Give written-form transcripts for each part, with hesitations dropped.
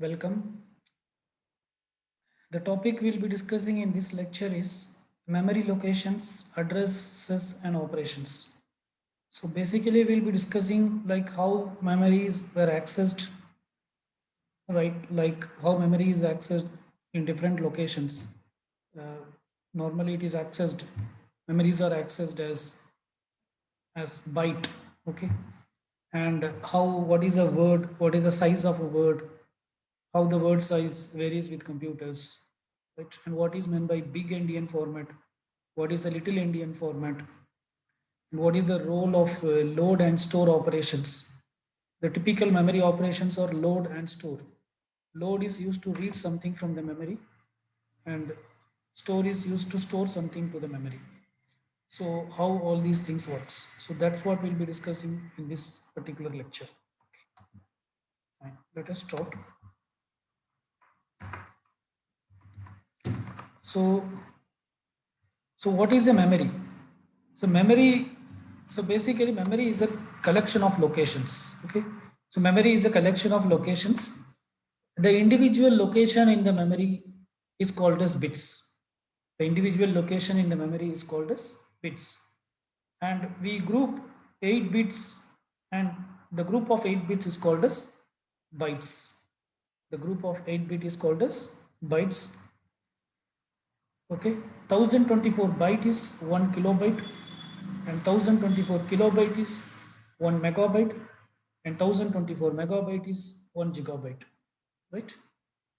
Welcome. The topic we'll be discussing in this lecture is memory locations, addresses, and operations. So basically, we'll be discussing like how memories were accessed, right? Like how memory is accessed in different locations. Uh, Normally, it is accessed. Memories are accessed as byte, okay? And how what is a word? What is the size of a word? How the word size varies with computers, right? And what is meant by big endian format, what is a little endian format, and what is the role of load and store operations. The typical memory operations are load and store. Load is used to read something from the memory, and store is used to store something to the memory. So how all these things works, so that's what we'll be discussing in this particular lecture. Fine. Let us start. So so what is a memory? So memory, so basically memory is a collection of locations. Okay. So memory is a collection of locations. The individual location in the memory is called as bits. The individual location in the memory is called as bits. And we group 8 bits, and the group of 8 bits is called as bytes. The group of 8 bit is called as bytes. Okay. 1024 byte is 1 kilobyte, and 1024 kilobyte is 1 megabyte, and 1024 megabyte is 1 gigabyte, right?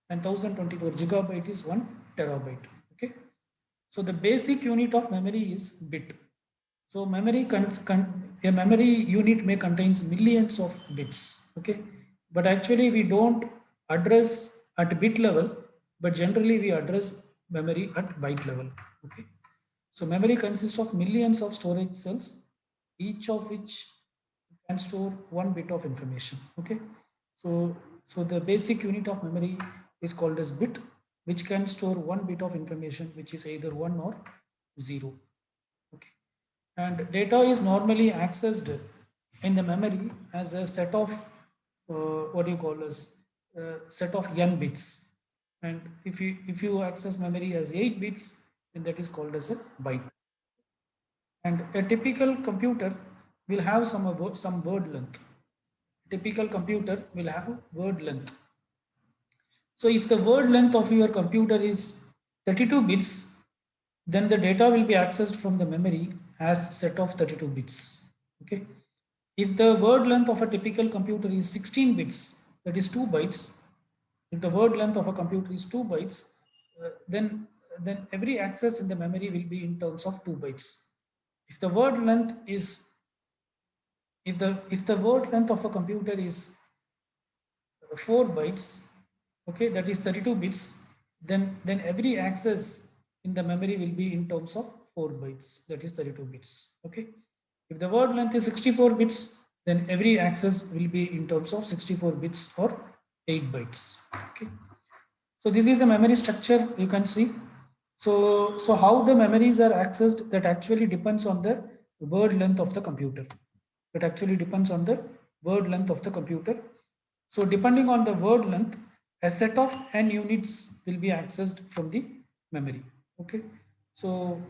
And 1024 gigabyte is 1 terabyte. Okay. So the basic unit of memory is bit. So a memory unit may contains millions of bits. Okay. But actually we don't address at bit level, but generally we address memory at byte level. Okay. So memory consists of millions of storage cells, each of which can store 1 bit of information. Okay. So the basic unit of memory is called as bit, which can store 1 bit of information, which is either 1 or 0. Okay. And data is normally accessed in the memory as a set of what do you call as set of n bits. And if you access memory as 8 bits, then that is called as a byte. And a typical computer will have some word length. Typical computer will have word length. So if the word length of your computer is 32 bits, then the data will be accessed from the memory as set of 32 bits. Okay. If the word length of a typical computer is 16 bits, that is 2 bytes. If the word length of a computer is 2 bytes, then every access in the memory will be in terms of 2 bytes. If the word length is if the word length of a computer is 4 bytes, okay, that is 32 bits, then every access in the memory will be in terms of 4 bytes, that is 32 bits. Okay. If the word length is 64 bits, then every access will be in terms of 64 bits or 8 bytes. Okay. So this is a memory structure you can see. So how the memories are accessed, that actually depends on the word length of the computer. That actually depends on the word length of the computer. So depending on the word length, a set of n units will be accessed from the memory. Okay. So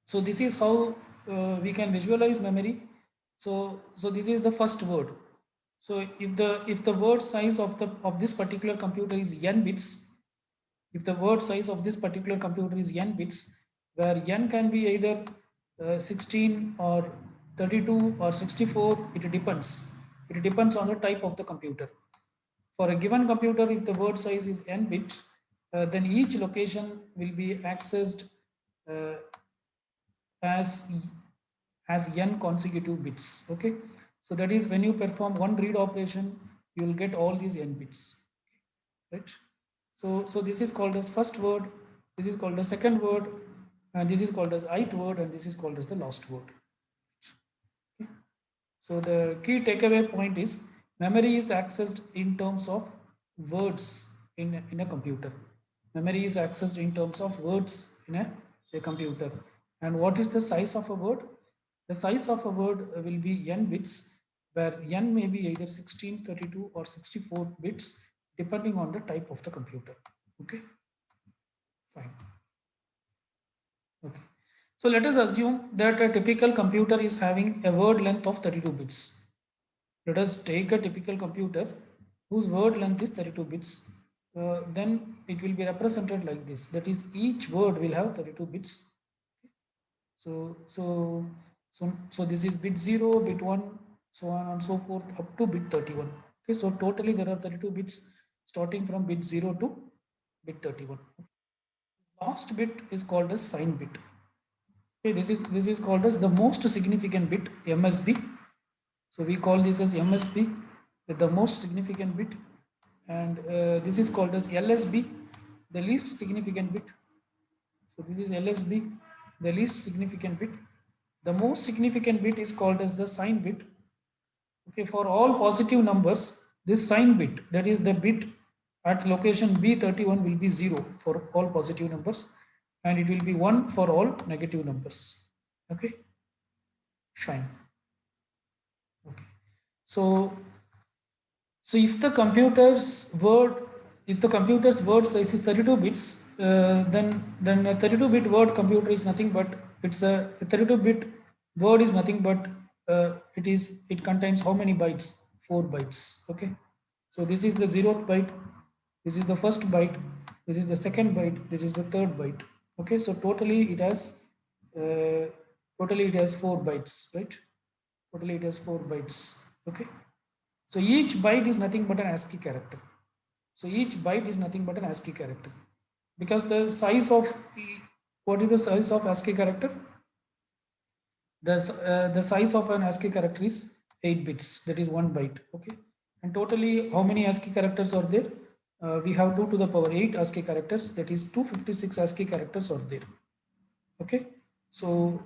so this is how we can visualize memory. So this is the first word. So if the word size of this particular computer is n bits, if the word size of this particular computer is n bits, where n can be either 16 or 32 or 64, it depends on the type of the computer. For a given computer, if the word size is n bit, then each location will be accessed uh, as as n consecutive bits. Okay. So that is when you perform one read operation, you will get all these n bits, right? So this is called as first word, this is called as second word, and this is called as ith word, and this is called as the last word. Okay. So the key takeaway point is memory is accessed in terms of words in a computer. Memory is accessed in terms of words in a computer. And what is the size of a word? The size of a word will be n bits, where n may be either 16, 32 or 64 bits, depending on the type of the computer. Okay, fine. Okay, so let us assume that a typical computer is having a word length of 32 bits. Let us take a typical computer whose word length is 32 bits. Then it will be represented like this. That is, each word will have 32 bits. So this is bit 0, bit 1, so on and so forth up to bit 31. Okay, so totally there are 32 bits starting from bit 0 to bit 31. Last bit is called as sign bit. Okay, this is called as the most significant bit, MSB. So we call this as MSB, the most significant bit, and this is called as LSB, the least significant bit. So this is LSB, the least significant bit. The most significant bit is called as the sign bit. Okay, for all positive numbers, this sign bit, that is the bit at location B31, will be 0 for all positive numbers, and it will be 1 for all negative numbers. Okay, fine. Okay, so if the computer's word size is 32 bits, then a 32-bit word computer is nothing but it's a 32-bit word is nothing but it contains how many bytes? 4 bytes. Okay, so this is the 0th byte, this is the first byte, this is the second byte, this is the third byte. Okay, so totally it has 4 bytes, right? Totally it has 4 bytes. Okay, so each byte is nothing but an ASCII character. So each byte is nothing but an ASCII character, because the size of what is the size of ASCII character? The size of an ASCII character is 8 bits. That is 1 byte. Okay, and totally how many ASCII characters are there? We have 2 to the power 8 ASCII characters. That is 256 ASCII characters are there. Okay, so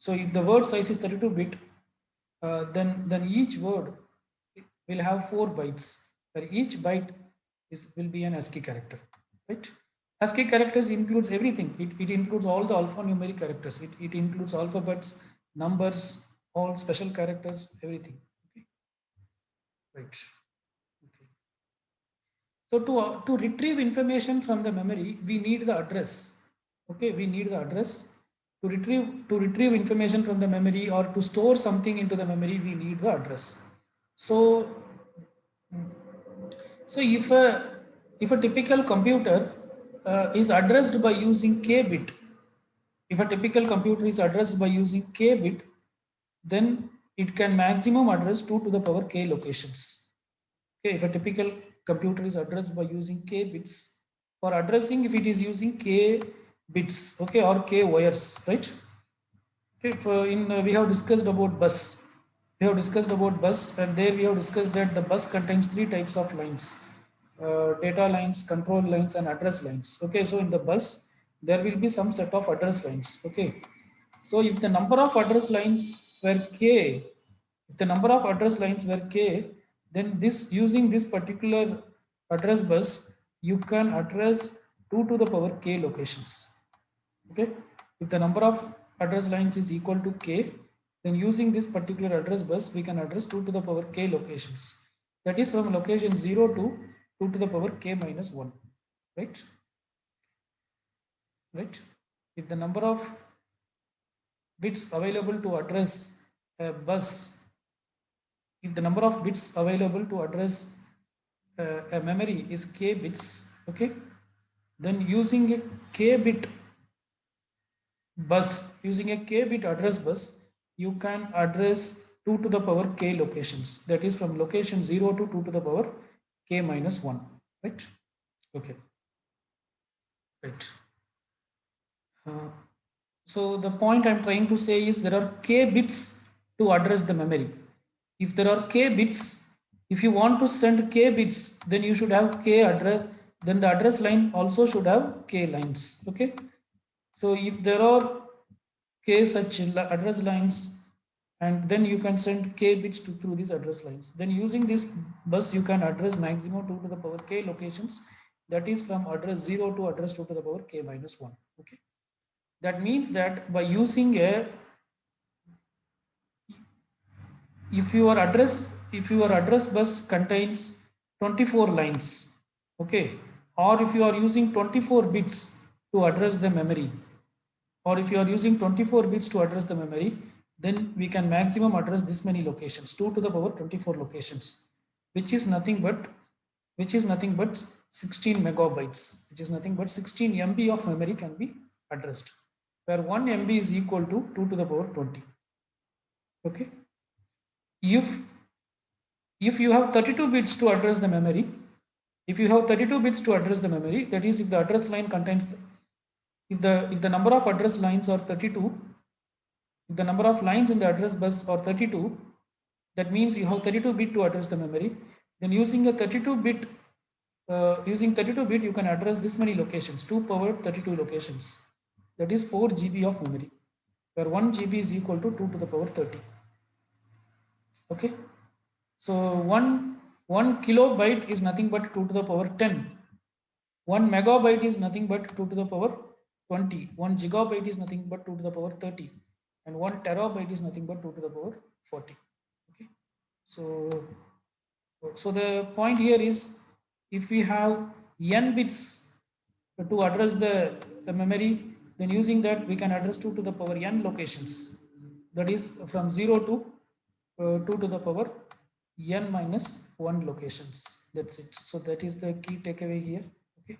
if the word size is 32 bit, then each word will have 4 bytes, where each byte will be an ASCII character, right? ASCII characters includes everything. It includes all the alphanumeric characters. It includes alphabets, numbers, all special characters, everything. Okay, right. Okay. So to retrieve information from the memory, we need the address. Okay, we need the address. To retrieve information from the memory or to store something into the memory, we need the address. So if a typical computer is addressed by using k bit, if a typical computer is addressed by using k bit, then it can maximum address 2 to the power k locations. Okay, if a typical computer is addressed by using k bits, for addressing if it is using k bits, okay, or k wires, right? Okay, we have discussed about bus. We have discussed about bus, and there we have discussed that the bus contains 3 types of lines: data lines, control lines, and address lines. Okay, so in the bus there will be some set of address lines. Okay, so if the number of address lines were k, if the number of address lines were k, then using this particular address bus, you can address 2 to the power k locations. Okay, if the number of address lines is equal to k, then using this particular address bus, we can address 2 to the power k locations. That is from location 0 to 2 to the power k minus 1, right? Right. If the number of bits available to address a bus, if the number of bits available to address a memory is k bits, okay, then using a k bit bus, using a k bit address bus, you can address 2 to the power k locations. That is from location 0 to 2 to the power k minus 1, right? Okay, right. So the point I'm trying to say is there are k bits to address the memory. If there are k bits, if you want to send k bits, then you should have k address, then the address line also should have k lines. Okay, so if there are k such address lines, and then you can send k bits through these address lines, then using this bus you can address maximum 2 to the power k locations. That is from address 0 to address 2 to the power k minus 1. Okay, that means that by using a, if your address bus contains 24 lines, okay, or if you are using 24 bits to address the memory, or if you are using 24 bits to address the memory, then we can maximum address this many locations, 2 to the power 24 locations, which is nothing but 16 megabytes, which is nothing but 16 MB of memory can be addressed, where 1 MB is equal to 2 to the power 20. Okay, if you have 32 bits to address the memory, if you have 32 bits to address the memory, that is, if the address line contains if the number of address lines are 32, if the number of lines in the address bus are 32, that means you have 32 bit to address the memory. Then using a 32 bit you can address this many locations, 2 power 32 locations, that is 4 GB of memory, where 1 GB is equal to 2 to the power 30. Okay, so 1 kilobyte is nothing but 2 to the power 10. 1 megabyte is nothing but 2 to the power 20. 1 gigabyte is nothing but 2 to the power 30. And 1 terabyte is nothing but 2 to the power 40. Okay, so the point here is, if we have n bits to address the memory, then using that we can address 2 to the power n locations, that is from 0 to 2 to the power n minus 1 locations. That's it. So that is the key takeaway here. Okay,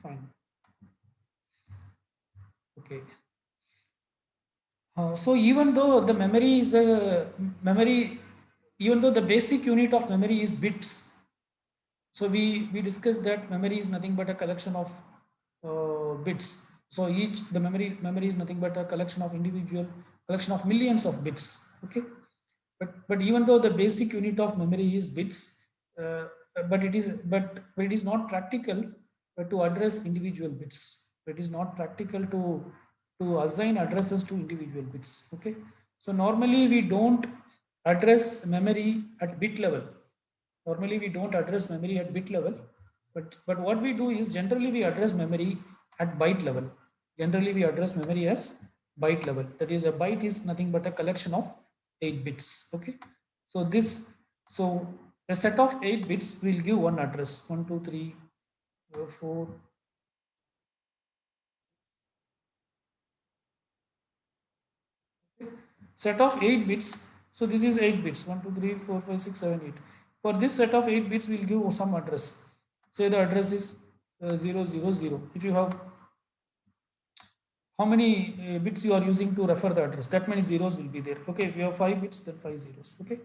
fine. Okay, so even though the memory is a memory, even though the basic unit of memory is bits, so we discussed that memory is nothing but a collection of bits. So the memory is nothing but a collection of millions of bits. Okay, but even though the basic unit of memory is bits, uh, but it is not practical to address individual bits. It is not practical to assign addresses to individual bits. Okay, so normally we don't address memory at bit level. Normally we don't address memory at bit level, but what we do is generally we address memory at byte level. Generally we address memory as byte level. That is, a byte is nothing but a collection of 8 bits. Okay, so so a set of 8 bits will give one address, 1 2 3 4. Set of 8 bits. So this is 8 bits, 1 2 3 4 5 6 7 8. For this set of 8 bits will give some address. Say the address is 0 0 0. If you have, how many bits you are using to refer the address, that many zeros will be there. Okay, if you have 5 bits, then 5 zeros. Okay,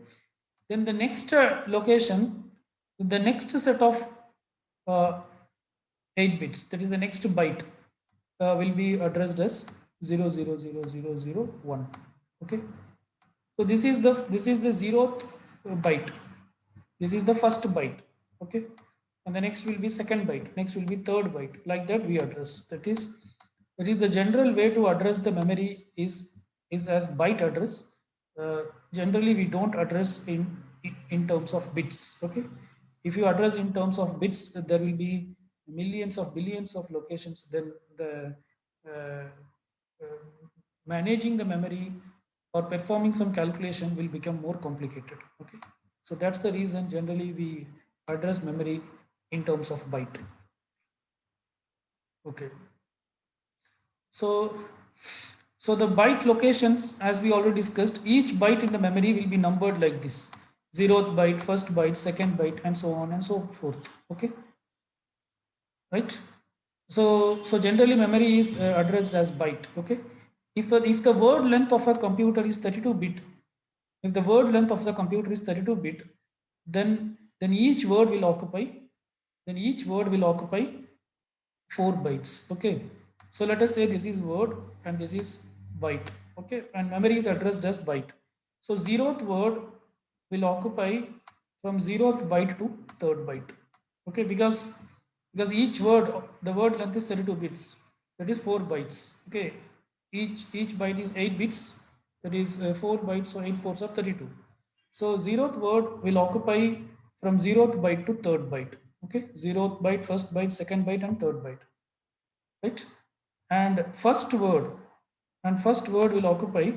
then the next location, the next set of uh, 8 bits, that is the next byte, will be addressed as 0 0 0 0 0 1. Okay, so this is the zeroth byte. This is the first byte. Okay, and the next will be second byte, next will be third byte, like that we address. That is the general way to address the memory is as byte address. Generally we don't address in terms of bits. Okay, if you address in terms of bits, there will be millions of billions of locations. Then the uh, uh, managing the memory or performing some calculation will become more complicated. Okay, so that's the reason generally we address memory in terms of byte. Okay, so the byte locations, as we already discussed, each byte in the memory will be numbered like this: 0th byte, first byte, second byte, and so on and so forth. Okay, right? So generally memory is addressed as byte. Okay, if the word length of a computer is 32 bit, if the word length of the computer is 32 bit, then each word will occupy 4 bytes. Okay, so let us say this is word and this is byte. Okay, and memory is addressed as byte. So 0th word will occupy from 0th byte to 3rd byte. Okay, because each word, the word length is 32 bits, that is 4 bytes. Okay, each byte is 8 bits, that is 4 bytes, so 8 fours are 32. So 0th word will occupy from 0th byte to 3rd byte. Okay, 0th byte, first byte, second byte, and 3rd byte, right? And first word will occupy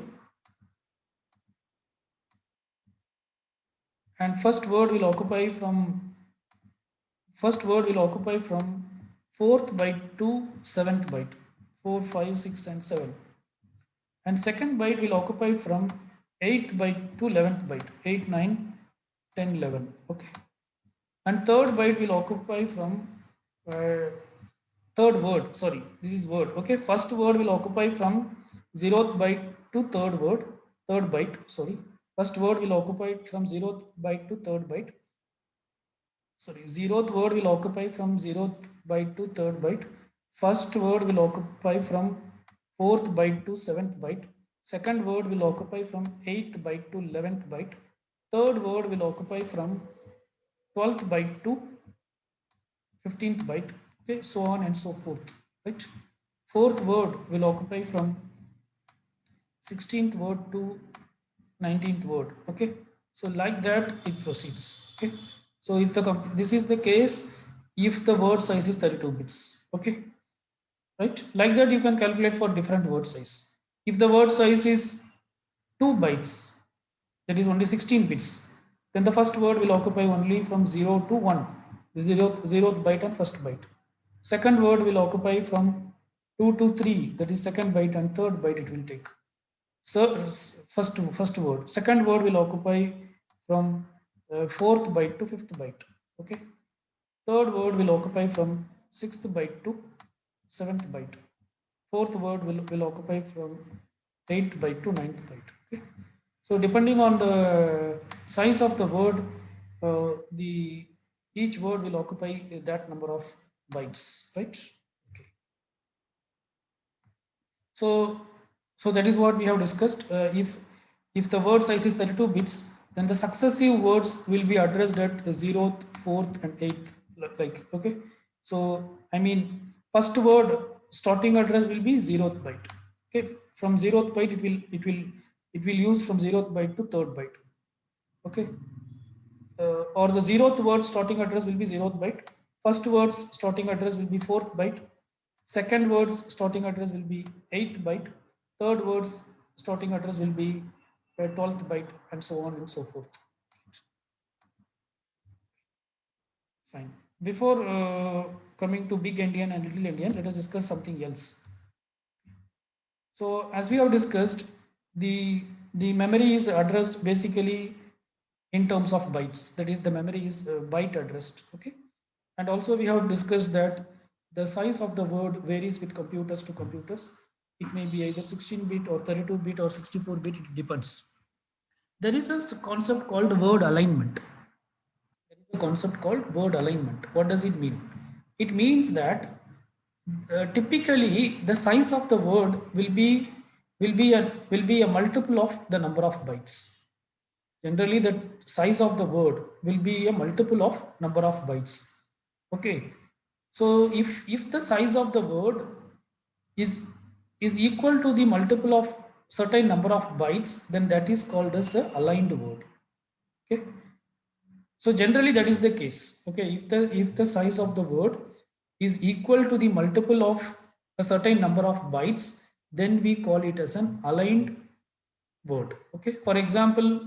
and first word will occupy from 4th byte to 7th byte, 4, 5, 6, and 7. And second byte will occupy from 8th byte to 11th byte, 8, 9, 10, 11. Okay. And third byte will occupy from uh, third word, sorry, this is word. Okay, first word will occupy from 0th byte to third byte, sorry. First word will occupy from 0th byte to third byte. Sorry, 0th word will occupy from 0th byte to third byte. First word will occupy from 4th byte to 7th byte. Second word will occupy from 8th byte to 11th byte. Third word will occupy from 12th byte to 15th byte. Okay, so on and so forth. Right. Fourth word will occupy from 16th word to 19th word. Okay, so like that it proceeds. Okay, so if the this is the case if the word size is 32 bits. Okay, right, like that you can calculate for different word size. If the word size is 2 bytes, that is only 16 bits, then the first word will occupy only from 0 to 1, 0th byte and first byte. Second word will occupy from 2 to 3, that is second byte and third byte it will take. So first word. Second word will occupy from 4th byte to 5th byte. Okay. Third word will occupy from 6th byte to 7th byte. Fourth word will occupy from 8th byte to 9th byte. Okay. So depending on the size of the word, the each word will occupy that number of bytes, right? Okay. So, so that is what we have discussed. If the word size is 32 bits, then the successive words will be addressed at 0th, 4th, and 8th. Like, okay. So I mean, first word starting address will be 0th byte. Okay. From 0th byte, it will use from 0th byte to 3rd byte. Okay. Or the 0th word starting address will be 0th byte. First word's starting address will be 4th byte. Second word's starting address will be 8th byte. Third word's starting address will be 12th byte, and so on and so forth. Fine. Before coming to big endian and little endian, let us discuss something else. So as we have discussed, the memory is addressed basically in terms of bytes. That is, the memory is byte addressed. Okay. And also we have discussed that the size of the word varies with computers to computers. It may be either 16-bit or 32-bit or 64-bit, it depends. There is a concept called word alignment. There is a concept called word alignment. What does it mean? It means that typically the size of the word will be a multiple of the number of bytes. Generally, the size of the word will be a multiple of number of bytes. Okay. So if the size of the word is is equal to the multiple of certain number of bytes, then that is called as a aligned word. Okay. So generally that is the case. Okay. If the size of the word is equal to the multiple of a certain number of bytes, then we call it as an aligned word. Okay. For example,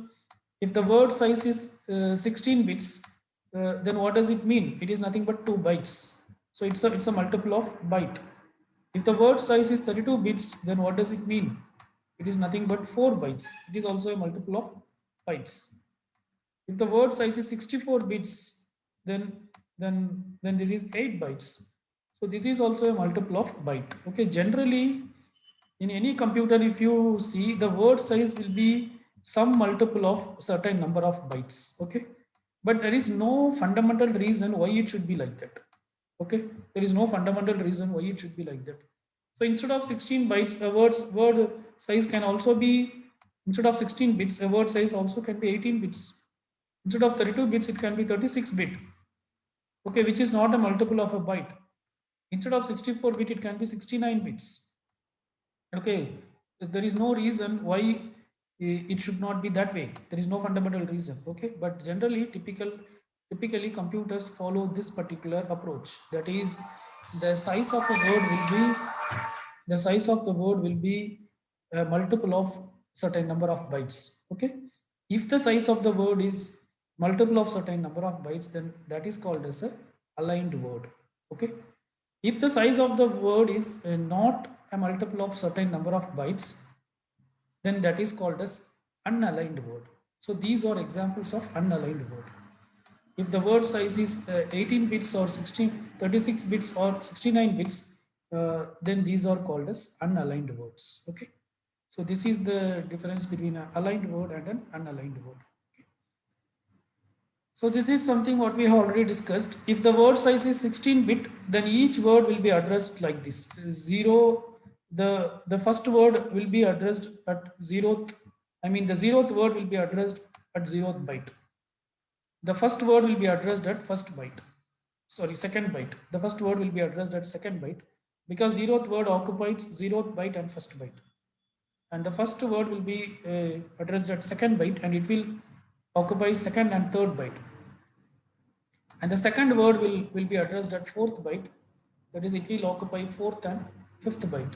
if the word size is 16 bits, then what does it mean? It is nothing but 2 bytes. So it's a multiple of byte. If the word size is 32 bits, then what does it mean? It is nothing but 4 bytes. It is also a multiple of bytes. If the word size is 64 bits, then this is 8 bytes. So this is also a multiple of byte. Okay, generally in any computer, if you see, the word size will be some multiple of certain number of bytes. Okay, but there is no fundamental reason why it should be like that. Okay, there is no fundamental reason why it should be like that. So instead of 16 bytes, a word size can also be, instead of 16 bits, a word size also can be 18 bits. Instead of 32 bits, it can be 36 bit. Okay, which is not a multiple of a byte. Instead of 64 bit, it can be 69 bits. Okay, there is no reason why it should not be that way. There is no fundamental reason. Okay, but generally, typically computers follow this particular approach. That is, the size of a word will be a multiple of certain number of bytes. Okay, if the size of the word is multiple of certain number of bytes, then that is called as a aligned word. Okay. If the size of the word is not a multiple of certain number of bytes, then that is called as unaligned word. So these are examples of unaligned word. If the word size is 18 bits or 36 bits or 69 bits, then these are called as unaligned words. Okay. So this is the difference between an aligned word and an unaligned word. Okay. So this is something what we have already discussed. If the word size is 16 bit, then each word will be addressed like this. The first word will be addressed at zeroth. I mean the zeroth word will be addressed at zeroth byte. The first word will be addressed at first byte. Sorry, second byte. The first word will be addressed at second byte because zeroth word occupies zeroth byte and first byte. And the first word will be addressed at second byte and it will occupy second and third byte. And the second word will be addressed at fourth byte. That is, it will occupy fourth and fifth byte.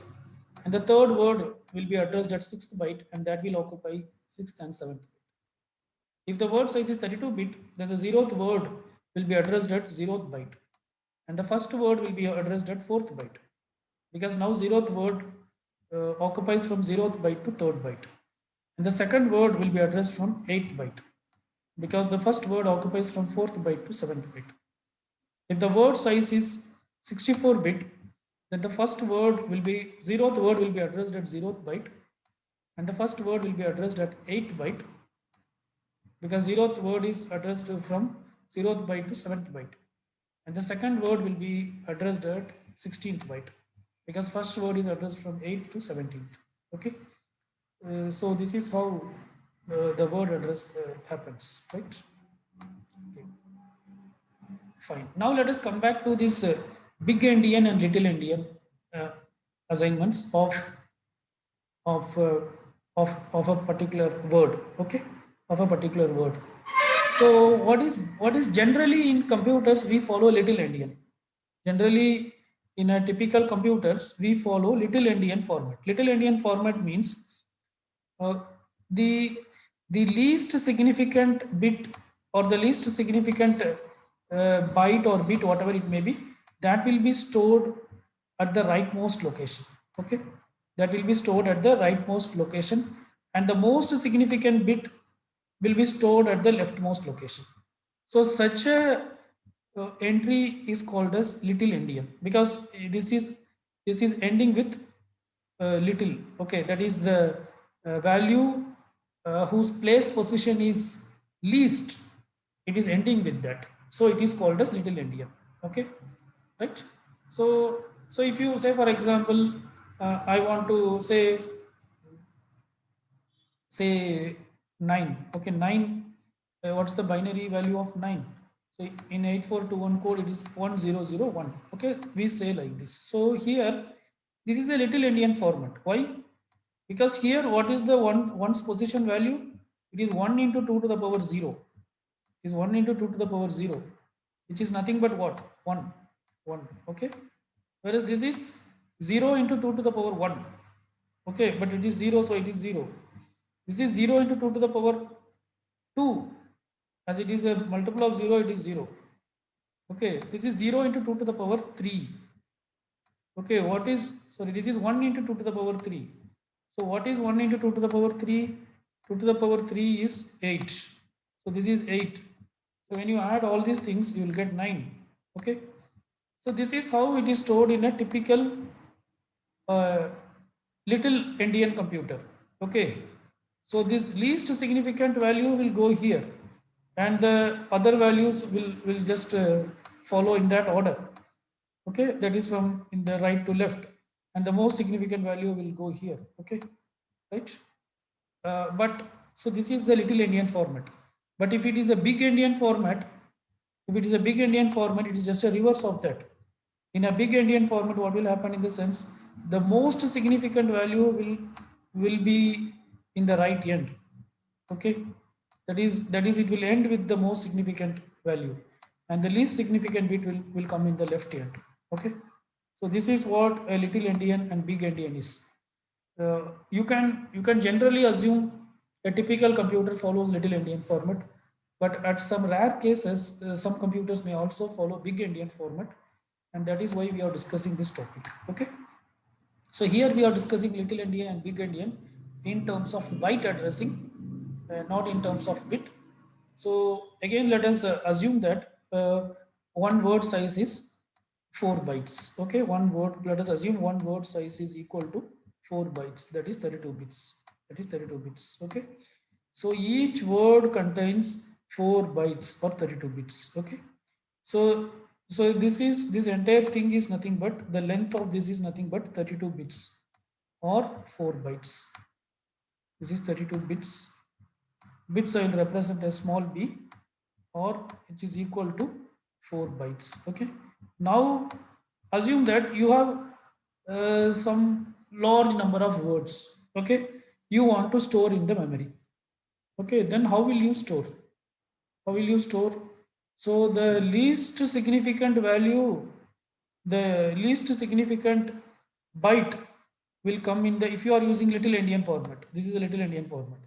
And the third word will be addressed at sixth byte and that will occupy sixth and seventh byte. If the word size is 32 bit, then the zeroth word will be addressed at zeroth byte. And the first word will be addressed at fourth byte. Because now zeroth word occupies from zeroth byte to third byte. And the second word will be addressed from 8th byte. Because the first word occupies from 4th byte to 7th byte. If the word size is 64 bit, then the first word will be, zeroth word will be addressed at zeroth byte. And the first word will be addressed at 8th byte. Because zeroth word is addressed from 0th byte to 7th byte. And the second word will be addressed at 16th byte because first word is addressed from 8th to 17th. Okay. So this is how the word address happens, right? Okay. Fine. Now let us come back to this big endian and little endian assignments of uh, of a particular word. Okay, of a particular word. So what is generally in computers we follow little endian. Generally, in a typical computers we follow little endian format. Little endian format means uh, the the least significant bit or the least significant byte or bit, whatever it may be, that will be stored at the rightmost location. Okay, that will be stored at the rightmost location, and the most significant bit will be stored at the leftmost location. So such a entry is called as little endian because this is ending with little. Okay, that is the value whose place position is least. It is ending with that, so it is called as little endian. Okay, right? So if you say, for example, I want to say 9. Okay, 9, what's the binary value of 9? So in 8421 code it is 1001. Okay, we say like this. So here this is a little endian format. Why? Because here what is the one's position value? It is 1 into 2 to the power 0. It is 1 into 2 to the power 0, which is nothing but what? 1. Okay, whereas this is 0 into 2 to the power 1. Okay, but it is 0, so it is 0. This is 0 into 2 to the power 2. As it is a multiple of 0, it is 0. Okay, this is 0 into 2 to the power 3. Okay, what is, sorry, this is 1 into 2 to the power 3. So what is 1 into 2 to the power 3? 2 to the power 3 is 8. So this is 8. So when you add all these things, you will get 9. Okay. So this is how it is stored in a typical uh, little endian computer. Okay. So this least significant value will go here and the other values will just follow in that order. Okay, that is from in the right to left, and the most significant value will go here. Okay, right? But so this is the little endian format. But if it is a big endian format, if it is a big endian format, it is just a reverse of that. In a big endian format, what will happen in the sense the most significant value will be in the right end. Okay, that is it will end with the most significant value, and the least significant bit will come in the left end. Okay, so this is what a little endian and big endian is. You can generally assume a typical computer follows little endian format, But at some rare cases, some computers may also follow big endian format, and that is why we are discussing this topic. Okay. So here we are discussing little endian and big endian in terms of byte addressing, not in terms of bit. So again, let us assume that one word size is 4 bytes. Okay, one word. Let us assume one word size is equal to 4 bytes. That is 32 bits. That is 32 bits. Okay. So each word contains 4 bytes or 32 bits. Okay. So this entire thing is nothing but the length of this is nothing but 32 bits or 4 bytes. This is 32 bits. Bits I will represent as small b, or which is equal to 4 bytes. Okay. Now assume that you have some large number of words. Okay. You want to store in the memory. Okay. Then how will you store? How will you store? So the least significant value, the least significant byte will come in the, if you are using little endian format. This is a little endian format.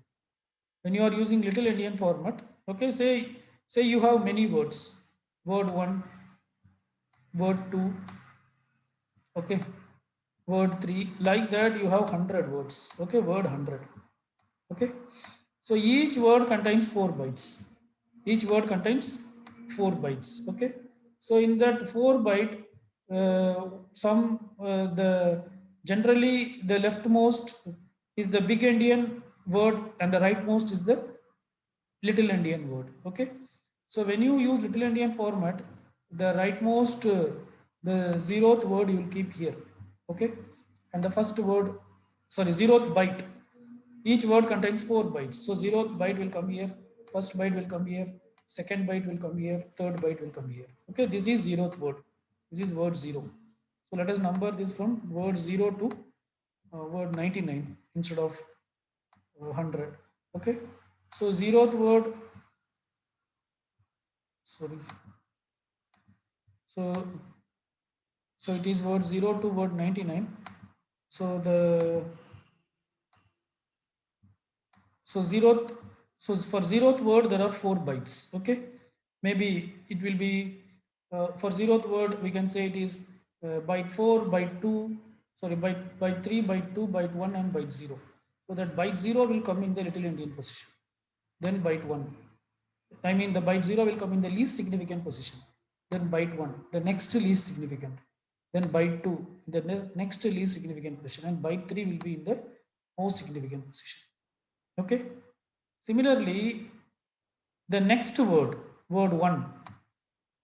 When you are using little endian format, okay, say you have many words, word 1, word 2, okay, word 3, like that you have 100 words, okay, word 100, okay. So each word contains 4 bytes. Each word contains 4 bytes, okay. So in that 4 byte, the generally the leftmost is the big endian word and the rightmost is the little endian word. Okay. So when you use little endian format, the rightmost, the zeroth word you will keep here. Okay. And the first word, sorry, zeroth byte. Each word contains 4 bytes. So zeroth byte will come here, first byte will come here, second byte will come here, third byte will come here. Okay. This is zeroth word. This is word 0. So let us number this from word 0 to word 99 instead of 100. Okay. So zeroth word, sorry, so it is word 0 to word 99. So zeroth, so for zeroth word there are 4 bytes. Okay. Maybe it will be for zeroth word we can say it is byte 4, byte 2, sorry, byte 3, byte 2, byte 1 and byte 0. So that byte 0 will come in the little endian position. Then byte 1, I mean the byte 0 will come in the least significant position. Then byte 1, the next least significant. Then byte 2, the next least significant position. And byte 3 will be in the most significant position. Okay. Similarly, the next word, word 1,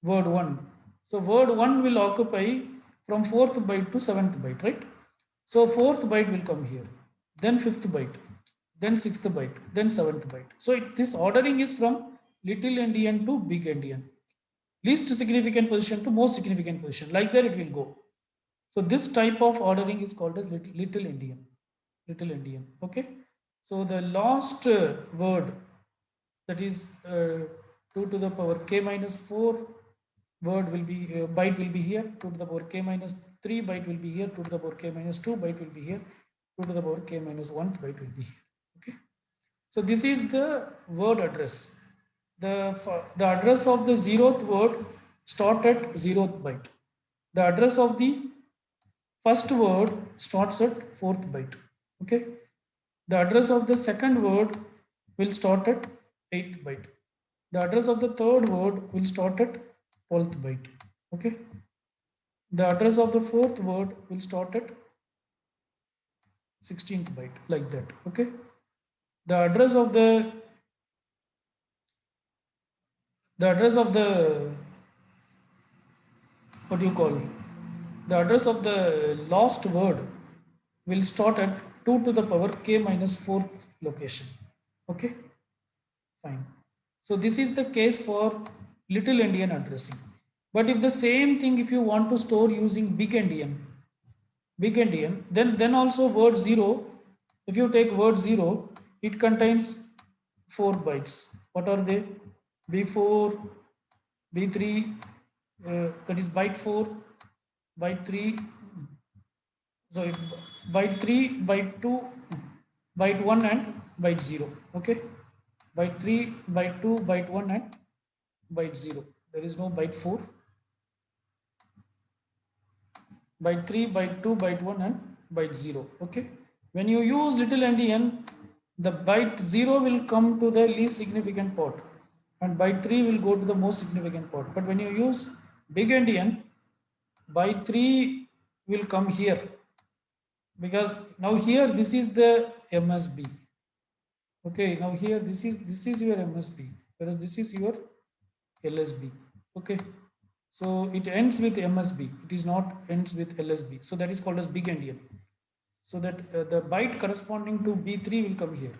word 1. So word 1 will occupy from 4th byte to 7th byte, right? So 4th byte will come here, then 5th byte, then 6th byte, then 7th byte. So this ordering is from little endian to big endian, least significant position to most significant position. Like that it will go. So this type of ordering is called as little endian. Little endian. Okay. So the last word, that is 2 to the power k minus 4 word will be, byte will be here, 2 to the power k minus 3 byte will be here, 2 to the power k minus 2 byte will be here, 2 to the power k minus 1 byte will be here. Okay. So this is the word address. The address of the 0th word start at 0th byte. The address of the first word starts at 4th byte. Okay. The address of the second word will start at 8th byte. The address of the third word will start at 12th byte. Okay. The address of the fourth word will start at 16th byte, like that. Okay. The address of the address of the, what do you call, the address of the last word will start at 2 to the power k minus 4th location. Okay. Fine. So this is the case for little endian addressing. But if the same thing, if you want to store using big endian, then also word 0, if you take word 0, it contains 4 bytes. What are they? B4, B3, that is byte 4, byte 3, sorry, byte 3, byte 2, byte 1 and byte 0. Okay. byte 3, byte 2, byte 1 and byte 0. There is no byte 4. Byte 3, byte 2, byte 1 and byte 0. Okay. When you use little endian, the byte 0 will come to the least significant port and byte 3 will go to the most significant port. But when you use big endian, byte 3 will come here, because now here this is the MSB. Okay, now here this is your MSB, whereas this is your LSB. Okay, so it ends with MSB. It is not ends with LSB. So that is called as big endian. So that the byte corresponding to B3 will come here.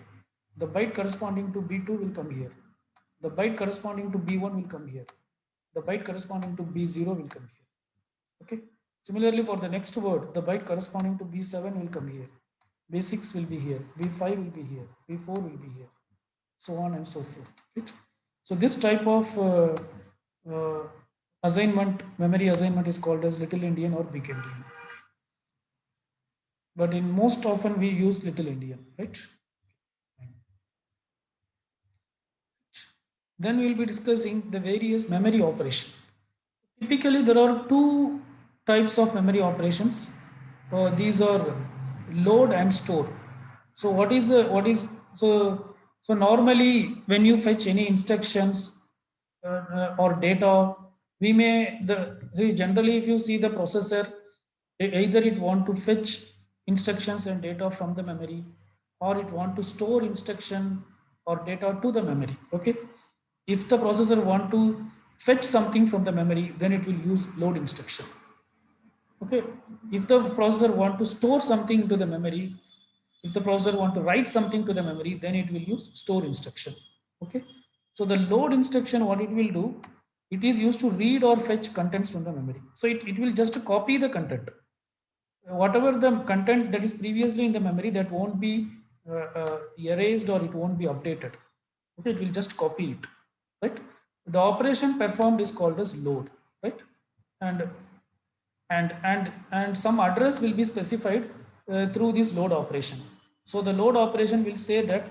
The byte corresponding to B2 will come here. The byte corresponding to B1 will come here. The byte corresponding to B0 will come here. Okay. Similarly, for the next word, the byte corresponding to B7 will come here. B6 will be here. B5 will be here. B4 will be here. So on and so forth. Right? So this type of assignment, memory assignment, is called as little endian or big endian. But in most often we use little endian, right? Then we will be discussing the various memory operations. Typically, there are two types of memory operations. These are load and store. So so normally when you fetch any instructions or data, we may generally, if you see the processor, either it want to fetch instructions and data from the memory, or it want to store instruction or data to the memory. Okay, if the processor want to fetch something from the memory, then it will use load instruction. Okay, if the processor want to store something to the memory, if the processor want to write something to the memory, then it will use store instruction. Okay, so the load instruction, what it will do, it is used to read or fetch contents from the memory. So it will just copy the content. Whatever the content that is previously in the memory, that won't be erased or it won't be updated. Okay, it will just copy it, right? The operation performed is called as load, right? And some address will be specified through this load operation. So the load operation will say that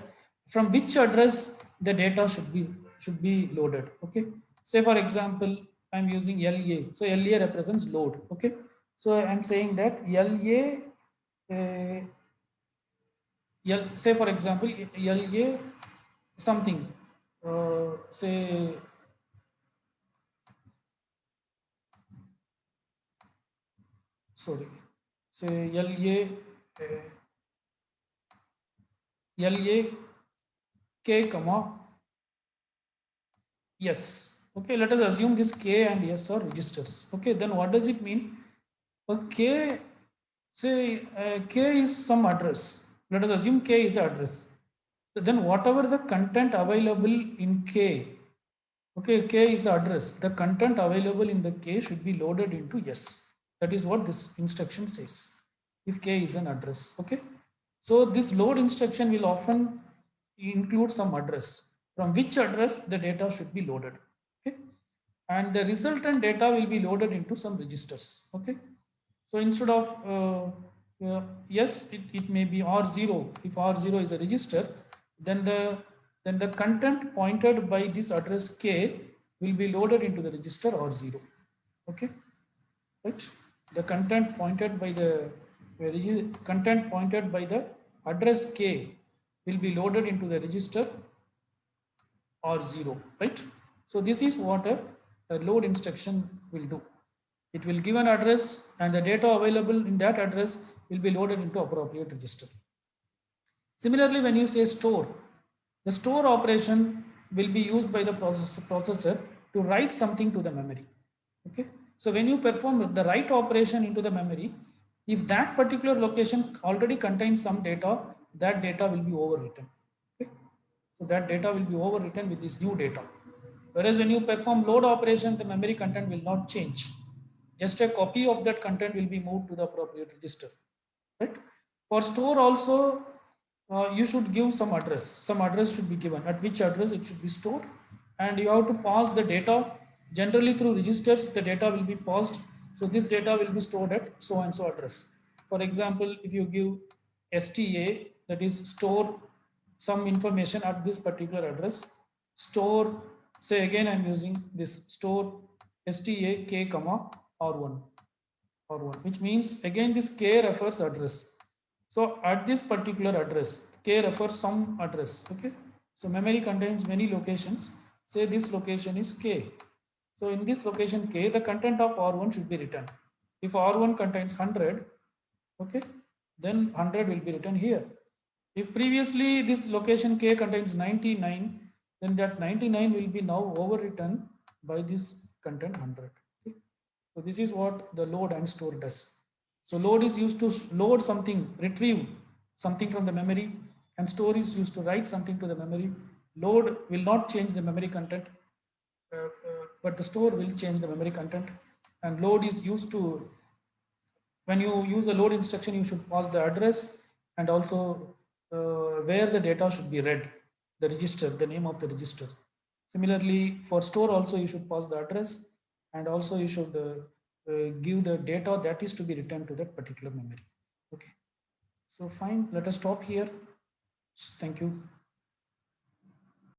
from which address the data should be loaded. Okay, say for example, I'm using LA. So LA represents load. Okay, so I'm saying that LA, say for example, LA something, say sorry, say LA K comma yes. Okay, let us assume this K and S are registers. Okay, then what does it mean? K, say K is some address. Let us assume K is address. So then whatever the content available in K, okay, K is address. The content available in the K should be loaded into S. That is what this instruction says. If K is an address, okay. So this load instruction will often include some address, from which address the data should be loaded. Okay, and the resultant data will be loaded into some registers. Okay, so instead of yes, it may be R0. If R0 is a register, then the content pointed by this address K will be loaded into the register R0. Okay, right? The content pointed by the address K will be loaded into the register R0, right? So this is what a load instruction will do. It will give an address and the data available in that address will be loaded into appropriate register. Similarly, when you say store, the store operation will be used by the processor to write something to the memory. Okay, so when you perform the write operation into the memory, if that particular location already contains some data, that data will be overwritten. Okay, so that data will be overwritten with this new data. Whereas when you perform load operation, the memory content will not change. Just a copy of that content will be moved to the appropriate register. Right? For store also, you should give some address. Some address should be given. At which address it should be stored, and you have to pass the data. Generally through registers, the data will be passed. So this data will be stored at so and so address. For example, if you give STA, that is store some information at this particular address. Store, say again I'm using this store STAK comma R1, which means again this K refers address. So at this particular address, K refers some address. Okay. So memory contains many locations. Say this location is K. So in this location K, the content of R1 should be written. If R1 contains 100, okay, then 100 will be written here. If previously this location K contains 99, then that 99 will be now overwritten by this content 100. Okay. So this is what the load and store does. So load is used to load something, retrieve something from the memory, and store is used to write something to the memory. Load will not change the memory content, but the store will change the memory content. And load is used to, when you use a load instruction, you should pass the address and also where the data should be read, the register, the name of the register. Similarly, for store also you should pass the address, and also you should give the data that is to be returned to that particular memory. Okay. So fine, let us stop here. Thank you.